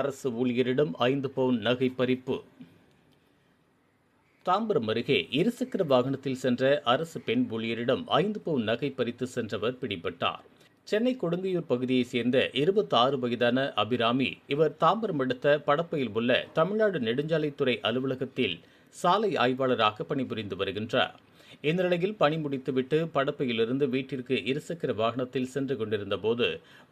அரசு ஊழியரிடம் 5 பவுன் நகை பறிப்பு. தாம்பரம் அருகே இருசக்கர வாகனத்தில் சென்ற அரசு பெண் ஊழியரிடம் 5 பவுன் நகை பறித்து சென்றவர் பிடிபட்டார். சென்னை கொடுங்கையூர் பகுதியைச் சேர்ந்த 26 வயதான அபிராமி. இவர் தாம்பரம் அடுத்த படப்பையில் உள்ள தமிழ்நாடு நெடுஞ்சாலைத்துறை அலுவலகத்தில் சாலை ஆய்வாளராக பணிபுரிந்து வருகின்றார். இந்த நிலையில் பணி முடித்துவிட்டு படப்பையிலிருந்து வீட்டிற்கு இருசக்கர வாகனத்தில் சென்று கொண்டிருந்த போது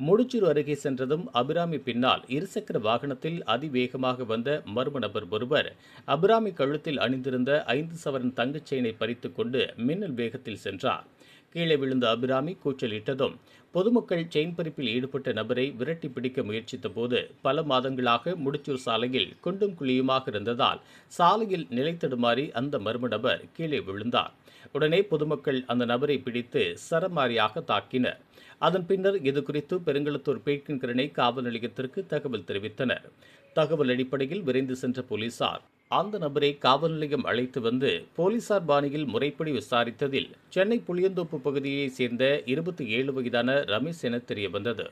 முடிச்சூர் அருகே சென்றதும் அபிராமி பின்னால் இருசக்கர வாகனத்தில் அதிவேகமாக வந்த மர்ம நபர் ஒருவர் அபிராமி கழுத்தில் அணிந்திருந்த 5 சவரன் தங்கச் செயினை பறித்துக் கொண்டு மின்னல் வேகத்தில் சென்றார். கீழே விழுந்த அபிராமி கூச்சலிட்டதும் பொதுமக்கள் செயின் பறிப்பில் ஈடுபட்ட நபரை விரட்டி பிடிக்க முயற்சித்த போது பல மாதங்களாக முடிச்சூர் சாலையில் குண்டும் குழியுமாக இருந்ததால் சாலையில் நிலைத்தடுமாறி அந்த மர்ம நபர் கீழே விழுந்தார். உடனே பொதுமக்கள் அந்த நபரை பிடித்து சரமாரியாக தாக்கினர். அதன் பின்னர் இதுகுறித்து பெருங்களத்தூர் பேட்கின்கரணை காவல் நிலையத்திற்கு தகவல் தெரிவித்தனர். தகவல் அடிப்படையில் விரைந்து சென்ற போலீசார் அந்த நபரை காவல் நிலையம் அழைத்து வந்து போலீசார் பாணியில் முறைப்படி விசாரித்ததில் சென்னை புளியந்தோப்பு பகுதியைச் சேர்ந்த 27 வயதான ரமேஷ் என தெரியவந்தது.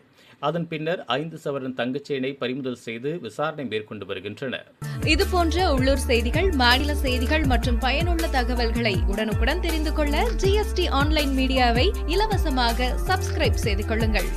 அதன் பின்னர் 5 சவரன் தங்கச்செயினை பறிமுதல் செய்து விசாரணை மேற்கொண்டு வருகின்றனர். இதுபோன்ற உள்ளூர் செய்திகள், மாநில செய்திகள் மற்றும் பயனுள்ள தகவல்களை உடனுக்குடன் தெரிந்து கொள்ள GST ஆன்லைன் மீடியாவை இலவசமாக சப்ஸ்கிரைப் செய்து கொள்ளுங்கள்.